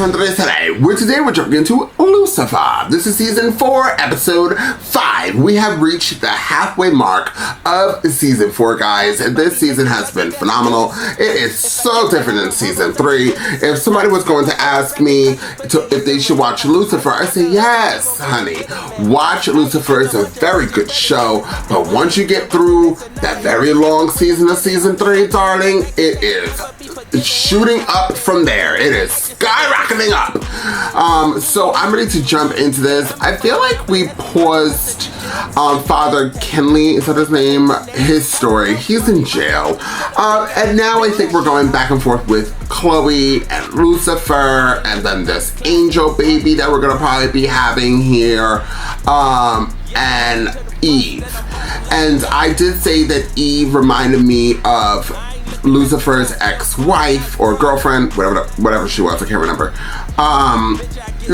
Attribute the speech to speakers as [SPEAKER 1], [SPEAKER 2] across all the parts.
[SPEAKER 1] Andres today. Today we're jumping into Lucifer. This is season 4, episode 5. We have reached the halfway mark of season 4, guys, and this season has been phenomenal. It is so different than season 3. If somebody was going to ask me if they should watch Lucifer, I say yes, honey. Watch Lucifer. It's a very good show, but once you get through that very long season of season 3, darling, it is shooting up from there. It is skyrocketing up. So I'm ready to jump into this. I feel like we paused Father Kenley, is that his name? His story. He's in jail. And now I think we're going back and forth with Chloe and Lucifer, and then this angel baby that we're gonna probably be having here, and Eve. And I did say that Eve reminded me of Lucifer's ex-wife or girlfriend, whatever she was, I can't remember.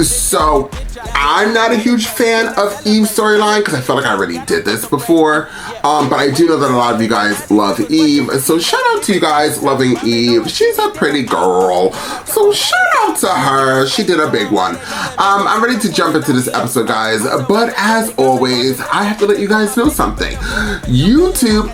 [SPEAKER 1] So I'm not a huge fan of Eve's storyline because I feel like I already did this before. But I do know that a lot of you guys love Eve. So shout out to you guys loving Eve. She's a pretty girl. So shout out to her. She did a big one. I'm ready to jump into this episode, guys. But as always, I have to let you guys know something. YouTube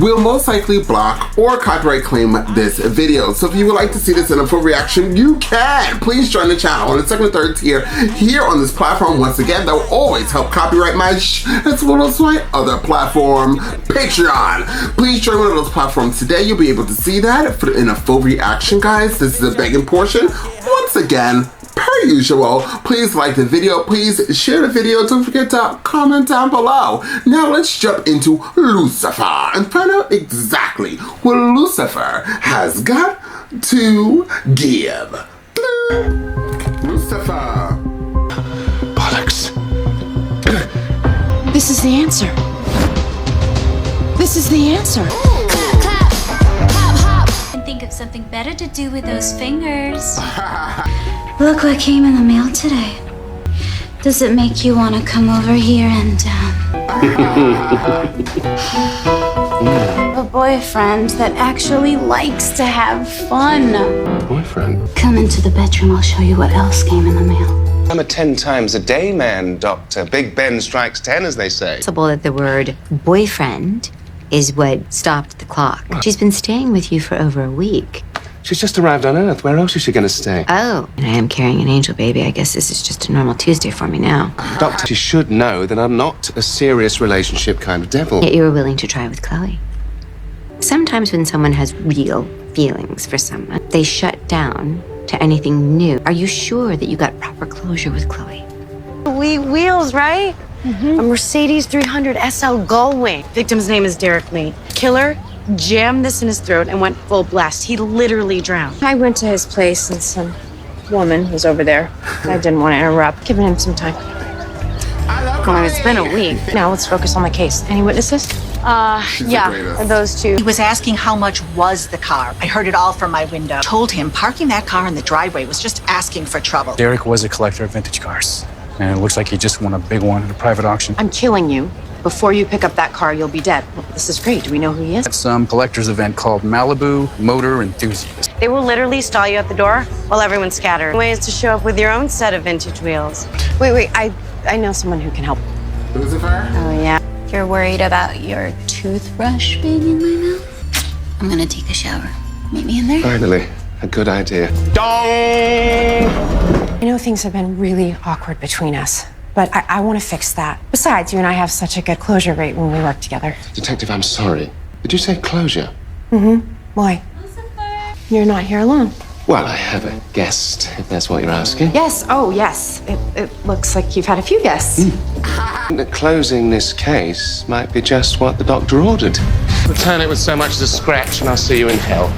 [SPEAKER 1] will most likely block or copyright claim this video. So if you would like to see this in a full reaction, you can. Please join the channel on the second and third tier here on this platform. Once again, that will always help copyright my as well as my other platform, Patreon. Please join one of those platforms today. You'll be able to see that in a full reaction, guys. This is a begging portion. Once again, per usual, please like the video, please share the video, don't forget to comment down below. Now let's jump into Lucifer and find out exactly what Lucifer has got to give. Lucifer.
[SPEAKER 2] Bollocks.
[SPEAKER 3] This is the answer. This is the answer.
[SPEAKER 4] Clap, clap, hop, hop. And think of something better to do with those fingers.
[SPEAKER 3] Look what came in the mail today. Does it make you want to come over here and a boyfriend that actually likes to have fun?
[SPEAKER 2] Boyfriend?
[SPEAKER 3] Come into the bedroom, I'll show you what else came in the mail.
[SPEAKER 2] I'm a 10 times a day man, Doctor. Big Ben strikes 10, as they say.
[SPEAKER 5] It's possible that the word boyfriend is what stopped the clock. She's been staying with you for over a week.
[SPEAKER 2] She's just arrived on Earth. Where else is she going to stay?
[SPEAKER 5] Oh, and I am carrying an angel baby. I guess this is just a normal Tuesday for me now.
[SPEAKER 2] Doctor, you should know that I'm not a serious relationship kind of devil.
[SPEAKER 5] Yet you were willing to try with Chloe. Sometimes when someone has real feelings for someone, they shut down to anything new. Are you sure that you got proper closure with Chloe?
[SPEAKER 6] Wheels, right? Mm-hmm. A Mercedes 300 SL Gullwing. Victim's name is Derek Lee. Killer jammed this in his throat and went full blast. He literally drowned. I went to his place and some woman was over there. I didn't want to interrupt, giving him some time. Come on, it's been a week. Now let's focus on the case. Any witnesses? Yeah, those two.
[SPEAKER 7] He was asking how much was the car. I heard it all from my window. Told him parking that car in the driveway was just asking for trouble.
[SPEAKER 8] Derek was a collector of vintage cars, and it looks like he just won a big one at a private auction.
[SPEAKER 6] I'm killing you. Before you pick up that car, you'll be dead. Well, this is great. Do we know who he is?
[SPEAKER 8] At some collector's event called Malibu Motor Enthusiast.
[SPEAKER 6] They will literally stall you at the door while everyone's scattered. Ways to show up with your own set of vintage wheels. Wait, I know someone who can help.
[SPEAKER 1] Lucifer?
[SPEAKER 6] Oh, yeah.
[SPEAKER 4] If you're worried about your toothbrush being in my mouth, I'm gonna take a shower. Meet me in there.
[SPEAKER 2] Finally, a good idea.
[SPEAKER 6] I know things have been really awkward between us, but I want to fix that. Besides, you and I have such a good closure rate when we work together.
[SPEAKER 2] Detective, I'm sorry. Did you say closure?
[SPEAKER 6] Mm-hmm. Why? You're not here alone.
[SPEAKER 2] Well, I have a guest, if that's what you're asking.
[SPEAKER 6] Yes. Oh, yes. It looks like you've had a few guests.
[SPEAKER 2] Closing this case might be just what the doctor ordered. Return it with so much as a scratch and I'll see you in hell.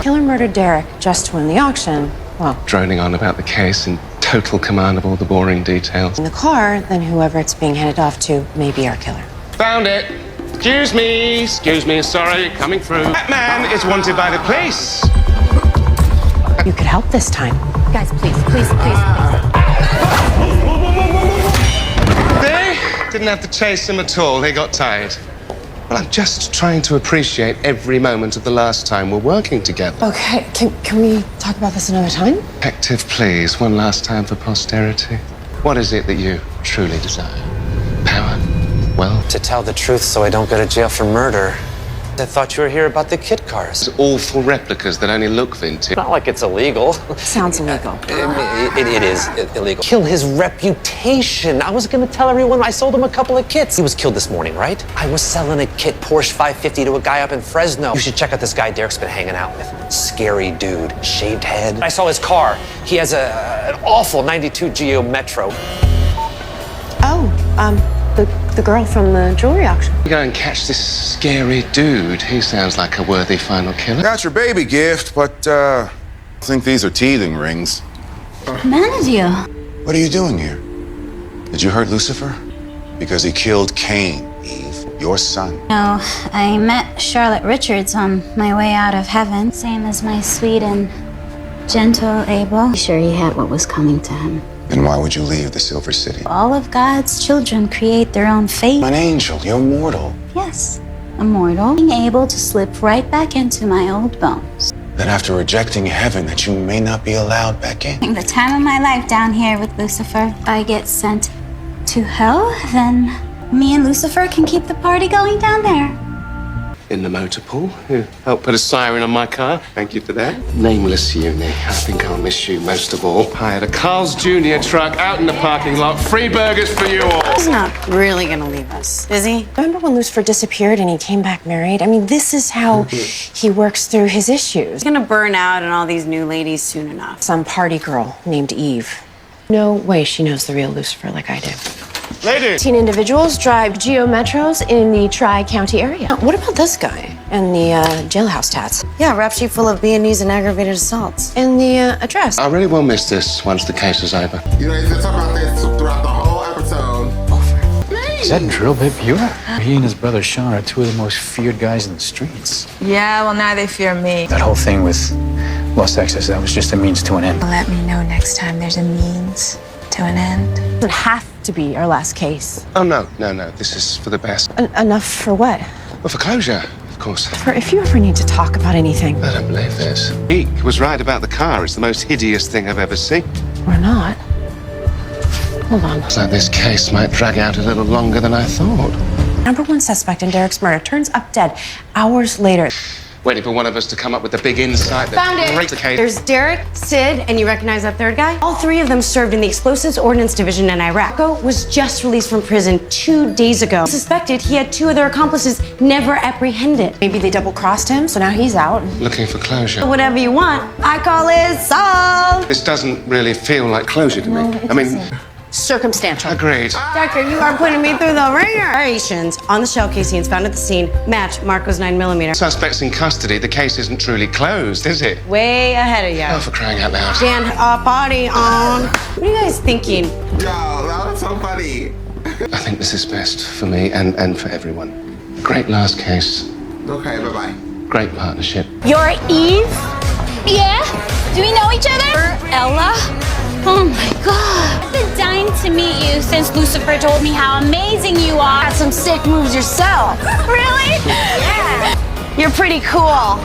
[SPEAKER 6] Killer murdered Derek just to win the auction. Well,
[SPEAKER 2] Droning on about the case in total command of all the boring details.
[SPEAKER 6] in the car, then whoever it's being handed off to may be our killer.
[SPEAKER 2] Found it. Excuse me, sorry, coming through. That man is wanted by the police.
[SPEAKER 6] You could help this time.
[SPEAKER 3] Guys, please.
[SPEAKER 2] They didn't have to chase him at all, they got tired. Well, I'm just trying to appreciate every moment of the last time we're working together.
[SPEAKER 6] Okay, can we talk about this another time?
[SPEAKER 2] Detective, please, one last time for posterity. What is it that you truly desire? Power? Wealth?
[SPEAKER 9] To tell the truth so I don't go to jail for murder. I thought you were here about the kit cars.
[SPEAKER 2] It's awful replicas that only look vintage.
[SPEAKER 9] Not like it's illegal.
[SPEAKER 6] Sounds illegal.
[SPEAKER 9] It is illegal. Kill his reputation. I was gonna tell everyone I sold him a couple of kits. He was killed this morning, right? I was selling a kit Porsche 550 to a guy up in Fresno. You should check out this guy Derek's been hanging out with. Scary dude, shaved head. I saw his car. He has an awful 92 Geo Metro.
[SPEAKER 6] The girl from the jewelry auction.
[SPEAKER 2] Go and catch this scary dude. He sounds like a worthy final killer.
[SPEAKER 10] Got your baby gift, but I think these are teething rings.
[SPEAKER 3] Man of you.
[SPEAKER 10] What are you doing here? Did you hurt Lucifer? Because he killed Cain, Eve, your son.
[SPEAKER 3] No, I met Charlotte Richards on my way out of heaven. Same as my sweet and gentle Abel. Sure he had what was coming to him.
[SPEAKER 10] Then why would you leave the Silver City?
[SPEAKER 3] All of God's children create their own fate.
[SPEAKER 10] An angel, you're mortal.
[SPEAKER 3] Yes, immortal. Being able to slip right back into my old bones.
[SPEAKER 10] Then after rejecting heaven, that you may not be allowed back in.
[SPEAKER 3] The time of my life down here with Lucifer, if I get sent to hell, then me and Lucifer can keep the party going down there.
[SPEAKER 2] In the motor pool, who helped put a siren on my car. Thank you for that. Nameless uni. I think I'll miss you most of all. Hired a Carl's Jr. truck out in the parking lot. Free burgers for you all.
[SPEAKER 6] He's not really gonna leave us, is he? Remember when Lucifer disappeared and he came back married? I mean, this is how he works through his issues.
[SPEAKER 4] He's gonna burn out and all these new ladies soon enough.
[SPEAKER 6] Some party girl named Eve. No way she knows the real Lucifer like I do.
[SPEAKER 2] Lady!
[SPEAKER 6] 18 individuals drive Geo Metros in the Tri-County area. What about this guy and the jailhouse tats?
[SPEAKER 4] Yeah, rap sheet full of B&Es and aggravated assaults.
[SPEAKER 6] And the address?
[SPEAKER 2] I really will miss this once the case is over.
[SPEAKER 1] You know, he's gonna talk about this throughout the whole episode.
[SPEAKER 8] Is that drill bit pure? He and his brother Sean are two of the most feared guys in the streets.
[SPEAKER 11] Yeah, well, now they fear me.
[SPEAKER 8] That whole thing with Los Exes, that was just a means to an end.
[SPEAKER 11] Let me know next time there's a means to an end.
[SPEAKER 6] It doesn't have to be our last case.
[SPEAKER 2] Oh, no. This is for the best.
[SPEAKER 6] Enough for what?
[SPEAKER 2] Well, for closure, of course.
[SPEAKER 6] For if you ever need to talk about anything.
[SPEAKER 2] I don't believe this. He was right about the car. It's the most hideous thing I've ever seen.
[SPEAKER 6] Or not. Hold on.
[SPEAKER 2] It's like this case might drag out a little longer than I thought.
[SPEAKER 6] Number one suspect in Derek's murder turns up dead hours later.
[SPEAKER 2] Waiting for one of us to come up with a big insight that
[SPEAKER 4] Found it.
[SPEAKER 2] breaks the case.
[SPEAKER 4] There's Derek, Sid, and you recognize that third guy? All three of them served in the Explosives Ordnance Division in Iraq. Marco was just released from prison 2 days ago. Suspected he had 2 other accomplices never apprehended.
[SPEAKER 6] Maybe they double-crossed him, so now he's out.
[SPEAKER 2] Looking for closure.
[SPEAKER 4] Whatever you want, I call it solved.
[SPEAKER 2] This doesn't really feel like closure to me. I mean,
[SPEAKER 6] Circumstantial.
[SPEAKER 2] agreed.
[SPEAKER 4] Doctor, you are putting me through the ringer. Variations on the shell casings found at the scene match Marco's 9mm.
[SPEAKER 2] Suspects in custody. The case isn't truly closed, is it?
[SPEAKER 4] Way ahead of you.
[SPEAKER 2] Oh, for crying out loud.
[SPEAKER 4] Dan, party on. What are you guys thinking?
[SPEAKER 1] Yo, that was so funny.
[SPEAKER 2] I think this is best for me and for everyone. Great last case.
[SPEAKER 1] Okay, bye-bye.
[SPEAKER 2] Great partnership.
[SPEAKER 3] You're Eve? Yeah? Do we know each other? Ella? Oh my god. I've been dying to meet you since Lucifer told me how amazing you are.
[SPEAKER 6] Got some sick moves yourself.
[SPEAKER 3] Really? Yeah.
[SPEAKER 6] You're pretty cool.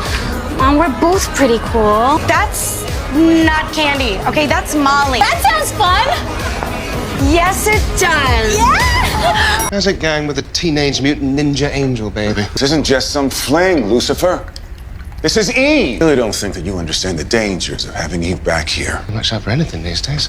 [SPEAKER 3] We're both pretty cool.
[SPEAKER 4] That's not candy, okay? That's Molly.
[SPEAKER 3] That sounds fun.
[SPEAKER 4] Yes, it does.
[SPEAKER 3] Yeah.
[SPEAKER 2] How's it going with the Teenage Mutant Ninja Angel, baby?
[SPEAKER 10] This isn't just some fling, Lucifer. This is Eve. I really don't think that you understand the dangers of having Eve back here.
[SPEAKER 2] How much for anything these days?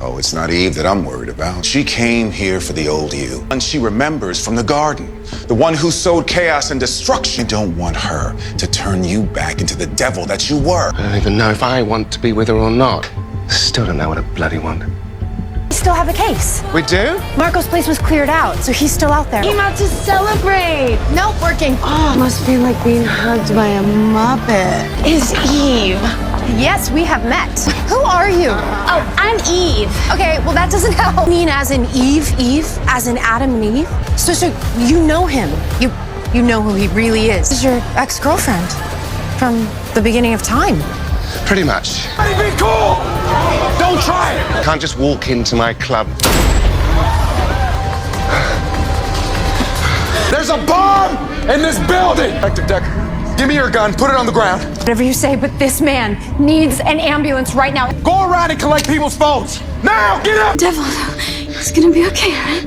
[SPEAKER 10] Oh, it's not Eve that I'm worried about. She came here for the old you. And she remembers from the garden. The one who sowed chaos and destruction. I don't want her to turn you back into the devil that you were.
[SPEAKER 2] I don't even know if I want to be with her or not. Still don't know what I bloody want.
[SPEAKER 6] We still have a case.
[SPEAKER 2] We do?
[SPEAKER 6] Marco's place was cleared out, so he's still out there.
[SPEAKER 4] Came out to celebrate.
[SPEAKER 6] Nope, working.
[SPEAKER 4] Oh, must be like being hugged by a Muppet.
[SPEAKER 6] Is Eve. Yes, we have met. Who are you?
[SPEAKER 3] Oh, I'm Eve.
[SPEAKER 6] Okay, well, that doesn't help. Mean as in Eve, as in Adam and Eve. So you know him. You know who he really is. This is your ex-girlfriend from the beginning of time.
[SPEAKER 2] Pretty much.
[SPEAKER 10] Be cool! Don't try it!
[SPEAKER 2] Can't just walk into my club.
[SPEAKER 10] There's There's a bomb in this building! Detective Decker, give me your gun, put it on the ground.
[SPEAKER 12] Whatever you say, but this man needs an ambulance right now.
[SPEAKER 10] Go around and collect people's phones. Now, get up!
[SPEAKER 3] Devil, it's gonna be okay, right?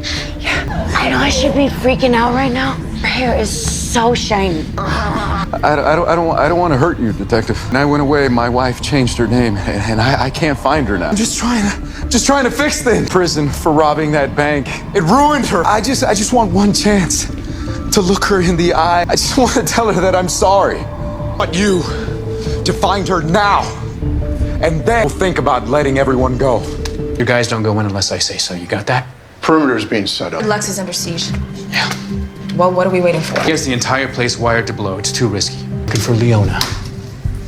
[SPEAKER 4] I know I should be freaking out right now. Her hair is so shiny.
[SPEAKER 8] I don't want to hurt you, Detective. When I went away, my wife changed her name, and I can't find her now.
[SPEAKER 10] I'm just trying to fix things.
[SPEAKER 8] Prison for robbing that bank.
[SPEAKER 10] It ruined her. I just want one chance to look her in the eye. I just want to tell her that I'm sorry. I want you to find her now, and then we'll think about letting everyone go.
[SPEAKER 8] You guys don't go in unless I say so. You got that?
[SPEAKER 13] Perimeter's being set up.
[SPEAKER 11] Lux is under siege.
[SPEAKER 8] Yeah.
[SPEAKER 11] Well, what are we waiting for?
[SPEAKER 8] He has the entire place wired to blow. It's too risky. Looking for Leona.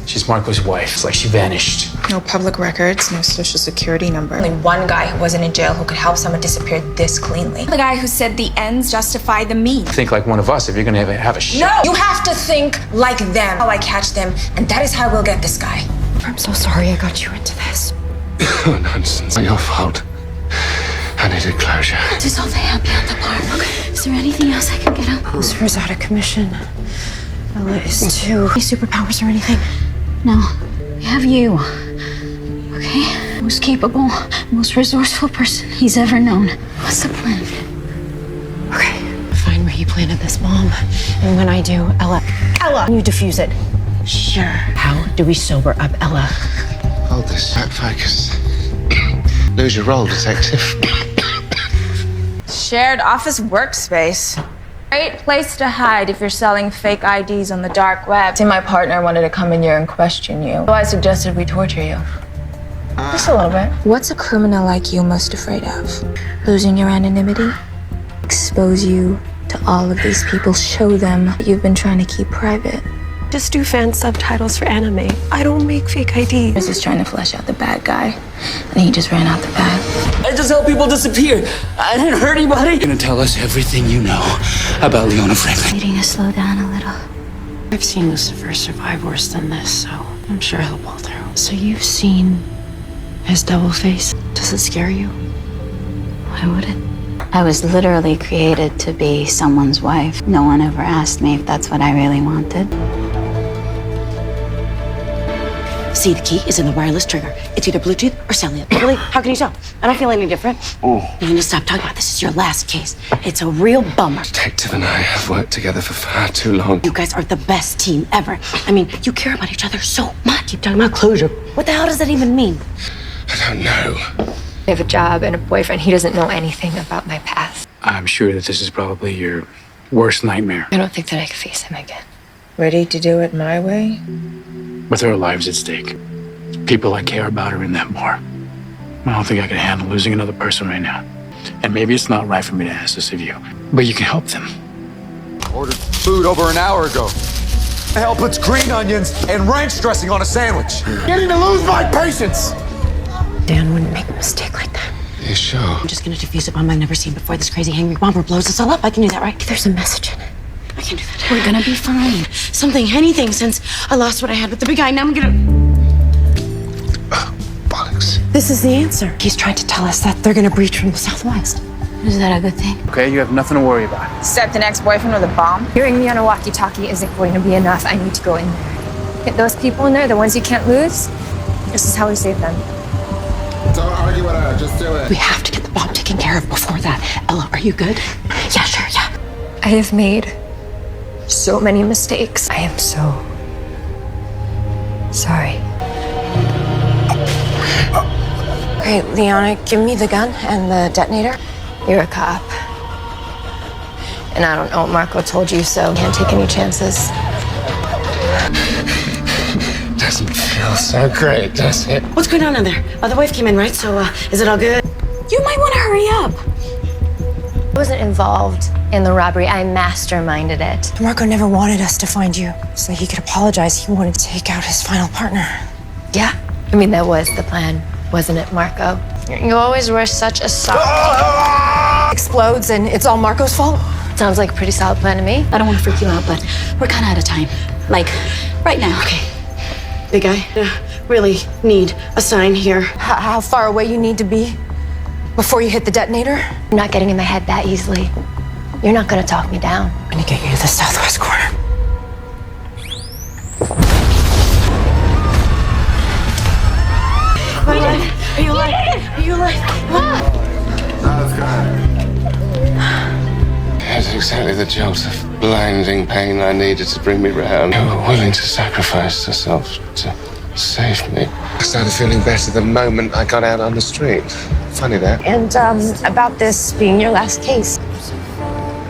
[SPEAKER 8] She's Marco's wife. It's like she vanished.
[SPEAKER 11] No public records, no social security number. Only one guy who wasn't in jail who could help someone disappear this cleanly. The guy who said the ends justify the means.
[SPEAKER 8] Think like one of us if you're gonna have a shot.
[SPEAKER 11] No! You have to think like them. How I catch them, and that is how we'll get this guy.
[SPEAKER 12] I'm so sorry I got you into this.
[SPEAKER 2] Oh, nonsense. Not your fault. I needed closure.
[SPEAKER 3] Dissolve the happy on the bar. Okay. Is there anything else I can get him?
[SPEAKER 12] Lucifer's out of commission. Ella is too. Any superpowers or anything?
[SPEAKER 3] No. We have you. Okay? Most capable, most resourceful person he's ever known. What's the plan?
[SPEAKER 12] Okay. Find where he planted this bomb. And when I do, Ella, you defuse it.
[SPEAKER 4] Sure.
[SPEAKER 12] How do we sober up Ella?
[SPEAKER 2] Hold this. Focus. Lose your role, detective.
[SPEAKER 11] Shared office workspace. Great place to hide if you're selling fake IDs on the dark web. See, my partner wanted to come in here and question you. So I suggested we torture you. Just a little bit. What's a criminal like you most afraid of? Losing your anonymity? Expose you to all of these people, show them what you've been trying to keep private.
[SPEAKER 12] Just do fan subtitles for anime. I don't make fake IDs.
[SPEAKER 11] I was just trying to flesh out the bad guy, and he just ran out the bag.
[SPEAKER 14] I just help people disappear. I didn't hurt anybody. You're gonna tell us everything you know about Leona Franklin.
[SPEAKER 3] Needing to slow down a little.
[SPEAKER 12] I've seen Lucifer survive worse than this, so I'm sure he'll pull through. So you've seen his double face. Does it scare you?
[SPEAKER 3] Why would it? I was literally created to be someone's wife. No one ever asked me if that's what I really wanted.
[SPEAKER 4] See, the key is in the wireless trigger. It's either Bluetooth or cellular. Really? How can you tell? I don't feel any different. You need to stop talking about this. This is your last case. It's a real bummer.
[SPEAKER 2] Detective and I have worked together for far too long.
[SPEAKER 4] You guys are the best team ever. I mean, you care about each other so much. Keep talking about closure. What the hell does that even mean?
[SPEAKER 2] I don't know.
[SPEAKER 11] I have a job and a boyfriend. He doesn't know anything about my past.
[SPEAKER 8] I'm sure that this is probably your worst nightmare.
[SPEAKER 11] I don't think that I could face him again. Ready to do it my way?
[SPEAKER 8] With our lives at stake. People I care about are in that bar. I don't think I can handle losing another person right now. And maybe it's not right for me to ask this of you, but you can help them.
[SPEAKER 10] Ordered food over an hour ago. The hell puts green onions and ranch dressing on a sandwich? Getting to lose my patience!
[SPEAKER 12] Dan wouldn't make a mistake like that.
[SPEAKER 2] You sure?
[SPEAKER 4] I'm just gonna defuse a bomb I've never seen before. This crazy hangry bomber blows us all up. I can do that, right?
[SPEAKER 12] There's a message in it.
[SPEAKER 4] I can do that.
[SPEAKER 3] We're gonna be fine.
[SPEAKER 4] Something, anything, since I lost what I had with the big guy. Now I'm gonna...
[SPEAKER 2] Bollocks.
[SPEAKER 12] This is the answer.
[SPEAKER 4] He's tried to tell us that they're gonna breach from the southwest.
[SPEAKER 3] Is that a good thing?
[SPEAKER 8] Okay, you have nothing to worry about.
[SPEAKER 11] Except an ex-boyfriend with a bomb?
[SPEAKER 12] Hearing me on a walkie-talkie isn't going to be enough. I need to go in there. Get those people in there, the ones you can't lose. This is how we save them.
[SPEAKER 1] Don't argue with her, just do it.
[SPEAKER 4] We have to get the bomb taken care of before that. Ella, are you good? Yeah, sure, yeah.
[SPEAKER 12] I have made so many mistakes. I am so sorry. Okay, Leona, give me the gun and the detonator. You're a cop. And I don't know what Marco told you, so can't take any chances.
[SPEAKER 2] Doesn't feel so great, does it?
[SPEAKER 4] What's going on in there? The wife came in, right? So, is it all good? You might want to hurry up.
[SPEAKER 12] I wasn't involved in the robbery. I masterminded it.
[SPEAKER 6] Marco never wanted us to find you so he could apologize. He wanted to take out his final partner.
[SPEAKER 12] Yeah. I mean, that was the plan, wasn't it, Marco? You always were such a soft...
[SPEAKER 6] Explodes and it's all Marco's fault?
[SPEAKER 12] Sounds like a pretty solid plan to me.
[SPEAKER 3] I don't want to freak you out, but we're kind of out of time. Like, right now.
[SPEAKER 4] Okay. Big guy, really need a sign here.
[SPEAKER 6] How far away you need to be before you hit the detonator?
[SPEAKER 12] I'm not getting in my head that easily. You're not gonna talk me down. I'm gonna get you to the southwest corner.
[SPEAKER 6] Are you alive? Are you alive?
[SPEAKER 2] That's exactly the jolt of blinding pain I needed to bring me round. You were willing to sacrifice yourself to save me. I started feeling better the moment I got out on the street. Funny that.
[SPEAKER 12] And about this being your last case,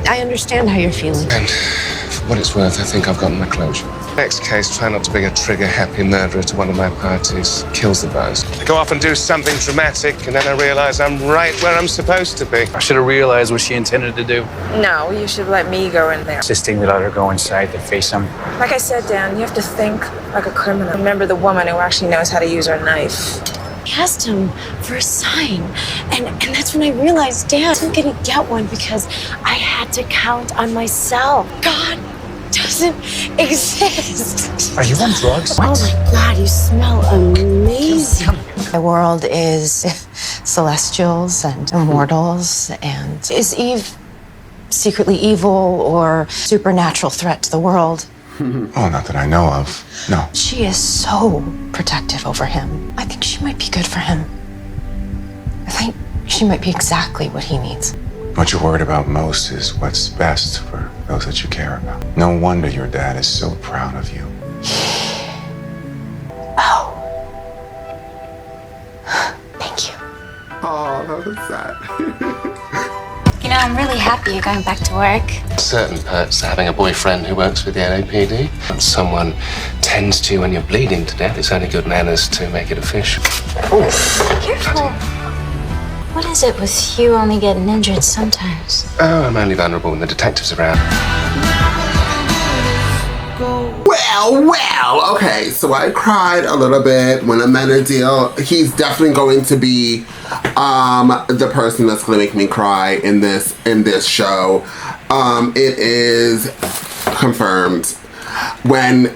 [SPEAKER 12] I understand how you're feeling.
[SPEAKER 2] And for what it's worth, I think I've gotten my closure. Next case, try not to bring a trigger-happy murderer to one of my parties. Kills the buzz. I go off and do something dramatic, and then I realize I'm right where I'm supposed to be.
[SPEAKER 8] I should have realized what she intended to do.
[SPEAKER 11] No, you should let me go in there.
[SPEAKER 8] Insisting that I let her go inside to face him.
[SPEAKER 11] Like I said, Dan, you have to think like a criminal. Remember the woman who actually knows how to use her knife.
[SPEAKER 6] I asked him for a sign, and that's when I realized Dan wasn't gonna get one because I had to count on myself. God doesn't exist.
[SPEAKER 8] Are you on drugs?
[SPEAKER 6] Oh my God, you smell amazing.
[SPEAKER 12] My world is celestials and immortals, and is Eve secretly evil or supernatural threat to the world?
[SPEAKER 10] Oh, not that I know of. No.
[SPEAKER 12] She is so protective over him. I think she might be good for him. I think she might be exactly what he needs.
[SPEAKER 10] What you're worried about most is what's best for those that you care about. No wonder your dad is so proud of you.
[SPEAKER 12] Oh. Thank you.
[SPEAKER 1] Oh, that was sad.
[SPEAKER 3] You know, I'm really happy you're going back to work.
[SPEAKER 2] Certain perks to having a boyfriend who works with the LAPD. When someone tends to you when you're bleeding to death, it's only good manners to make it official.
[SPEAKER 3] Careful. What is it with you only getting injured sometimes?
[SPEAKER 2] Oh, I'm only vulnerable when the detective's around.
[SPEAKER 1] Well, okay, so I cried a little bit when I met a deal. He's definitely going to be the person that's gonna make me cry in this show. It is confirmed. When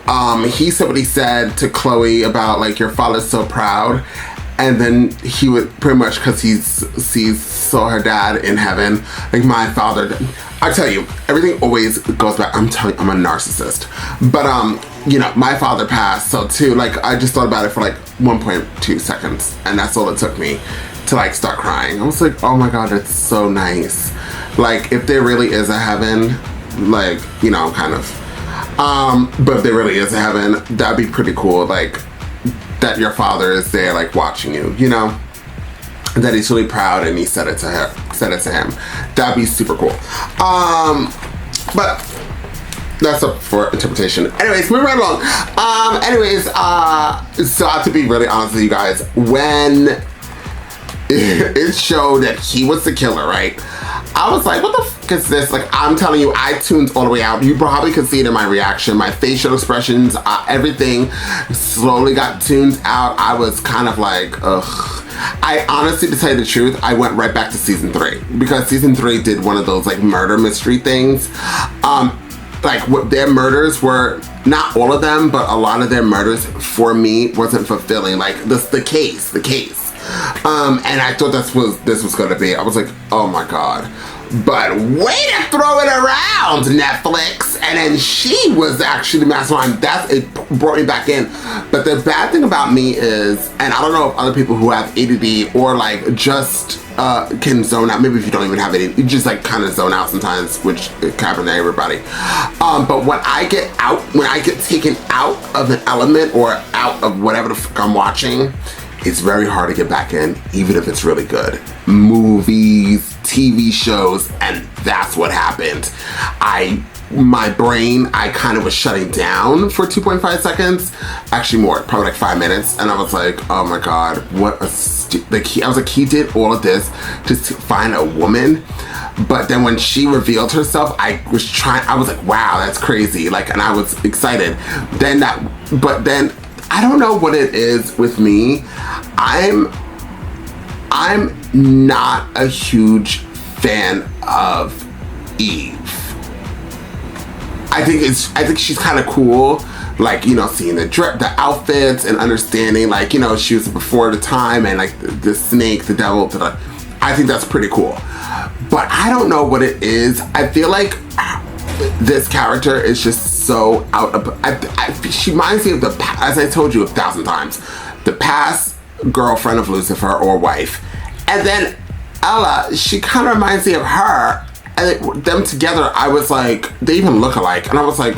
[SPEAKER 1] he said what he said to Chloe about like your father's so proud, and then he would pretty much because he saw her dad in heaven, like my father. I tell you, everything always goes back. I'm telling you, I'm a narcissist. But you know, my father passed, so too, like I just thought about it for like 1.2 seconds, and that's all it took me to like start crying. I was like, oh my God, that's so nice. Like if there really is a heaven, like, you know, kind of. But if there really is a heaven, that'd be pretty cool. Like that your father is there, like watching you, you know. That he's really proud and he said it to him. That'd be super cool. But that's up for interpretation. Anyways, moving right along. So I have to be really honest with you guys. When it showed that he was the killer, right? I was like, what the fuck is this? Like, I'm telling you, I tuned all the way out. You probably could see it in my reaction, my facial expressions, everything slowly got tuned out. I was kind of like, ugh. I honestly, to tell you the truth, I went right back to season 3 because season 3 did one of those like murder mystery things. Like what their murders were, not all of them, but a lot of their murders for me wasn't fulfilling. Like the case. And I thought this was gonna be. I was like, oh my God. But way to throw it around, Netflix. And then she was actually the mastermind. It brought me back in. But the bad thing about me is, and I don't know if other people who have ADD or like just can zone out. Maybe if you don't even have it, you just like kind of zone out sometimes, which can happen to everybody. But when I get taken out of an element or out of whatever the fuck I'm watching, it's very hard to get back in, even if it's really good. Movies, TV shows, and that's what happened. My brain, I kind of was shutting down for 2.5 seconds. Actually more, probably like 5 minutes. And I was like, oh my God, what I was like, he did all of this to find a woman. But then when she revealed herself, I was like, wow, that's crazy. Like, and I was excited. But then, I don't know what it is with me. I'm not a huge fan of Eve. I think she's kind of cool, like, you know, seeing the outfits and understanding, like, you know, she was before the time and like the snake, the devil. I think that's pretty cool. but I don't know what it is. I feel like this character is just so out of, she reminds me of the, as I told you 1,000 times, the past girlfriend of Lucifer or wife. And then Ella, she kind of reminds me of her, and them together, I was like, they even look alike. And I was like,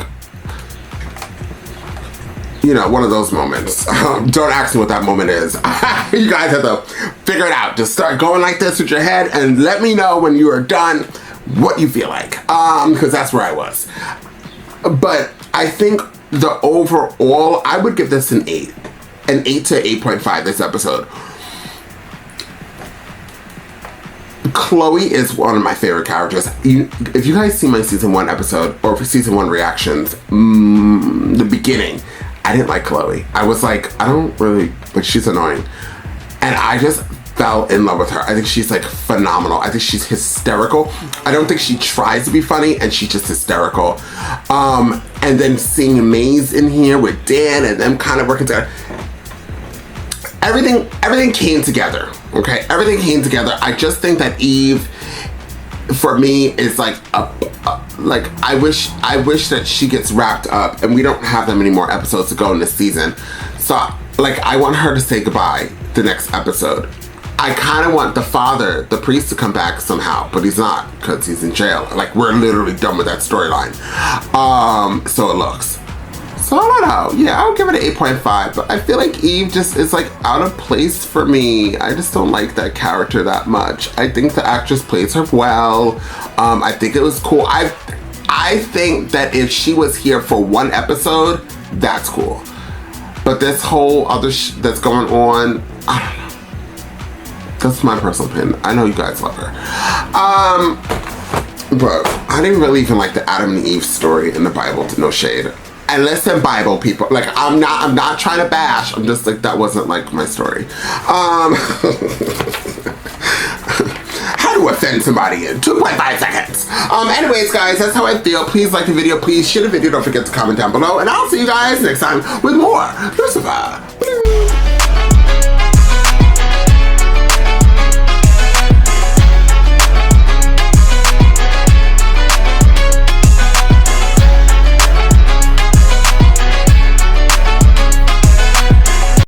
[SPEAKER 1] you know, one of those moments. Don't ask me what that moment is. You guys have to figure it out. Just start going like this with your head and let me know when you are done what you feel like. Because that's where I was. But I think the overall, I would give this an 8. An 8 to 8.5 this episode. Chloe is one of my favorite characters. If you guys see my season 1 episode or season 1 reactions, the beginning, I didn't like Chloe. I was like, I don't really, like, she's annoying. And I just fell in love with her. I think she's like phenomenal. I think she's hysterical. I don't think she tries to be funny, and she's just hysterical. And then seeing Maze in here with Dan and them kind of working together. Everything came together, okay? Everything came together. I just think that Eve, for me, is like like I wish that she gets wrapped up, and we don't have that many more episodes to go in this season. So like I want her to say goodbye the next episode. I kind of want the father, the priest, to come back somehow, but he's not because he's in jail. Like we're literally done with that storyline. So it looks. So I don't know. Yeah, I'll give it an 8.5, but I feel like Eve just is like out of place for me. I just don't like that character that much. I think the actress plays her well. I think it was cool. I think that if she was here for one episode, that's cool. But this whole other that's going on, I don't know. That's my personal opinion. I know you guys love her. But I didn't really even like the Adam and Eve story in the Bible, no shade. And listen, Bible people, like I'm not trying to bash. I'm just like, that wasn't like my story. How to offend somebody in 2.5 seconds. Anyways, guys, that's how I feel. Please like the video. Please share the video. Don't forget to comment down below. And I'll see you guys next time with more Lucifer.